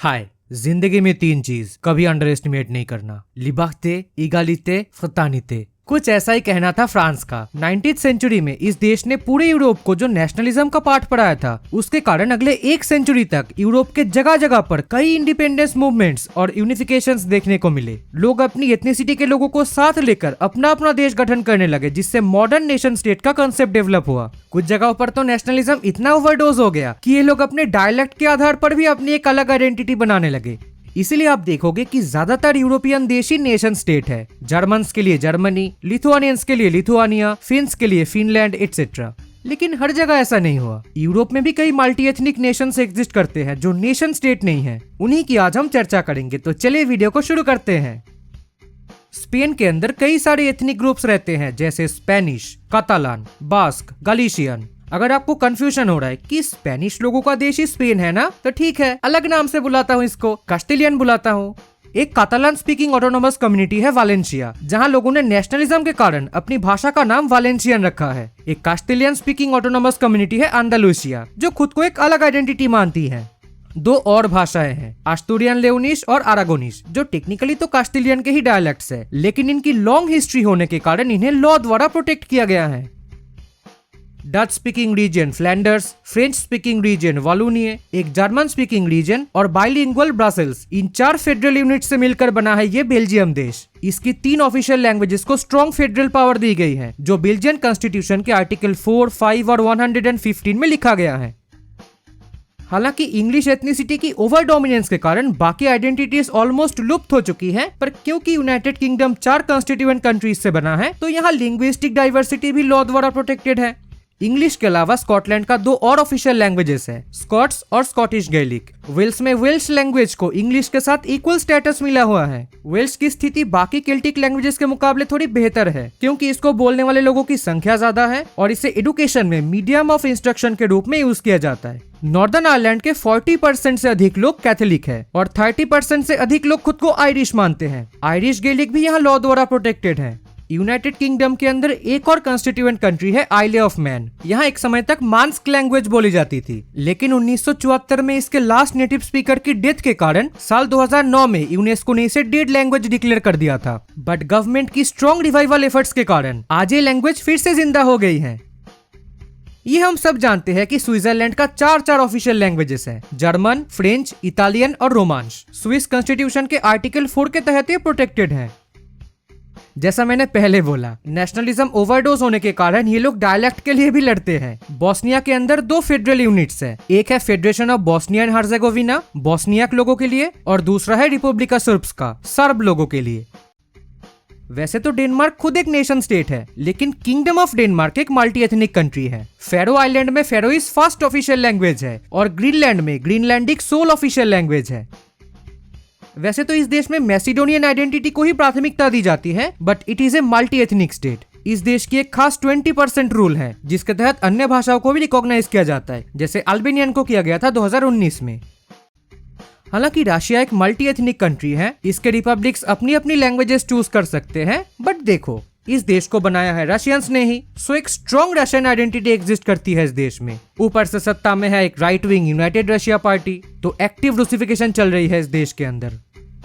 हाय, जिंदगी में 3 चीज कभी अंडर एस्टिमेट नहीं करना। लिबर्टे, इगालिटे, फ्रेटर्निटे। कुछ ऐसा ही कहना था फ्रांस का। 19th सेंचुरी में इस देश ने पूरे यूरोप को जो नेशनलिज्म का पाठ पढ़ाया था, उसके कारण अगले 1 सेंचुरी तक यूरोप के जगह जगह पर कई इंडिपेंडेंस मूवमेंट्स और यूनिफिकेशंस देखने को मिले। लोग अपनी एथनिसिटी के लोगों को साथ लेकर अपना अपना देश गठन करने लगे, जिससे मॉडर्न नेशन स्टेट का कंसेप्ट डेवलप हुआ। कुछ जगहों पर तो नेशनलिज्म इतना ओवरडोज हो गया कि ये लोग अपने डायलेक्ट के आधार पर भी अपनी एक अलग आइडेंटिटी बनाने लगे। इसीलिए आप देखोगे कि ज्यादातर यूरोपियन देश ही नेशन स्टेट है। जर्मन्स के लिए जर्मनी, लिथुआनियंस के लिए लिथुआनिया, फिन्स के लिए फिनलैंड एटसेट्रा। लेकिन हर जगह ऐसा नहीं हुआ। यूरोप में भी कई मल्टी एथनिक नेशंस एग्जिस्ट करते हैं जो नेशन स्टेट नहीं है। उन्हीं की आज हम चर्चा करेंगे, तो चलिए वीडियो को शुरू करते हैं। स्पेन के अंदर कई सारे एथनिक ग्रुप्स रहते हैं, जैसे स्पेनिश, कातालान, बास्क, गलीशियन। अगर आपको कंफ्यूजन हो रहा है कि स्पेनिश लोगों का देश ही स्पेन है ना, तो ठीक है, अलग नाम से बुलाता हूँ, इसको कास्टिलियन बुलाता हूँ। एक कातालान स्पीकिंग ऑटोनोमस कम्युनिटी है वालेंसिया, जहाँ लोगों ने नेशनलिज्म के कारण अपनी भाषा का नाम वालेंसियन रखा है। एक कास्टिलियन स्पीकिंग ऑटोनोमस कम्युनिटी है अंडालुसिया, जो खुद को एक अलग आइडेंटिटी मानती है। 2 और भाषाएं हैं, अस्तूरियन लेओनिश और अरागोनिश, जो टेक्निकली तो कास्टिलियन के ही डायलेक्ट्स है, लेकिन इनकी लॉन्ग हिस्ट्री होने के कारण इन्हें लॉ द्वारा प्रोटेक्ट किया गया है। Dutch speaking region Flanders, French speaking region Wallonia, एक जर्मन स्पीकिंग रीजन और बाइलिंगुअल ब्रसेल्स, इन 4 फेडरल यूनिट से मिलकर बना है ये बेल्जियम देश। इसकी 3 ऑफिशियल लैंग्वेजेस को स्ट्रॉन्ग फेडरल पावर दी गई है, जो बेल्जियन कॉन्स्टिट्यूशन के आर्टिकल 4, 5 और 115 में लिखा गया है। हालांकि इंग्लिश एथनिसिटी की ओवर डोमिनेंस के कारण बाकी आइडेंटिटीज ऑलमोस्ट लुप्त हो चुकी हैं, पर क्योंकि यूनाइटेड किंगडम 4 कॉन्स्टिट्यूएंट कंट्रीज से बना है, तो यहाँ लिंग्विस्टिक डाइवर्सिटी भी लॉ द्वारा प्रोटेक्टेड है। इंग्लिश के अलावा स्कॉटलैंड का 2 और ऑफिशियल लैंग्वेजेस है, स्कॉट्स और स्कॉटिश गैलिक। वेल्स में वेल्श लैंग्वेज को इंग्लिश के साथ इक्वल स्टेटस मिला हुआ है। वेल्श की स्थिति बाकी केल्टिक लैंग्वेजेस के मुकाबले थोड़ी बेहतर है, क्योंकि इसको बोलने वाले लोगों की संख्या ज्यादा है और इसे एजुकेशन में मीडियम ऑफ इंस्ट्रक्शन के रूप में यूज किया जाता है। नॉर्दर्न आयरलैंड के 40% से अधिक लोग कैथोलिक है और 30% से अधिक लोग खुद को आयरिश मानते हैं। आयरिश गैलिक भी यहाँ लॉ द्वारा प्रोटेक्टेड है। यूनाइटेड किंगडम के अंदर एक और कॉन्स्टिट्यूएंट कंट्री है आइले ऑफ मैन। यहाँ एक समय तक मांस्क लैंग्वेज बोली जाती थी, लेकिन 1974 में इसके लास्ट नेटिव स्पीकर की डेथ के कारण साल 2009 में यूनेस्को ने इसे डेड लैंग्वेज डिक्लेयर कर दिया था। बट गवर्नमेंट की स्ट्रॉन्ग रिवाइवल एफर्ट्स के कारण आज ये लैंग्वेज फिर से जिंदा हो गई है। ये हम सब जानते हैं कि स्विट्जरलैंड का 4 ऑफिशियल लैंग्वेजेस हैं, जर्मन, फ्रेंच, इटालियन और रोमांश। स्विस कॉन्स्टिट्यूशन के आर्टिकल 4 के तहत ये प्रोटेक्टेड है। जैसा मैंने पहले बोला, नेशनलिज्म ओवरडोज होने के कारण ये लोग डायलेक्ट के लिए भी लड़ते हैं। बोस्निया के अंदर 2 फेडरल यूनिट्स है, एक है federation of Bosnia and Herzegovina Bosniak लोगों के लिए, और दूसरा है रिपब्लिका सर्ब्सका सर्ब लोगों के लिए। वैसे तो डेनमार्क खुद एक नेशन स्टेट है, लेकिन किंगडम ऑफ डेनमार्क एक मल्टी एथनिक कंट्री है। फेरो आइलैंड में फेरोइस फर्स्ट ऑफिशियल लैंग्वेज है और ग्रीनलैंड में ग्रीनलैंडिक सोल ऑफिशियल लैंग्वेज है। वैसे तो इस देश में मैसिडोनियन आइडेंटिटी को ही प्राथमिकता दी जाती है, but it is a multi ethnic state. इस देश की एक खास 20% रूल है, जिसके तहत अन्य भाषाओं को भी रिकॉग्नाइज किया जाता है, जैसे अल्बेनियन को किया गया था 2019 में। हालांकि रशिया एक मल्टी एथनिक कंट्री है, इसके रिपब्लिक्स अपनी अपनी लैंग्वेजेस चूज कर सकते हैं, बट देखो, इस देश को बनाया है रशियंस ने ही, सो एक स्ट्रॉन्ग रशियन आइडेंटिटी एग्जिस्ट करती है इस देश में। ऊपर से सत्ता में है एक right wing United Russia party, तो एक्टिव रूसिफिकेशन चल रही है इस देश के अंदर।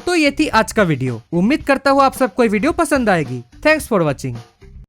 तो ये थी आज का वीडियो। उम्मीद करता हूँ आप सबको ये वीडियो पसंद आएगी। Thanks for watching.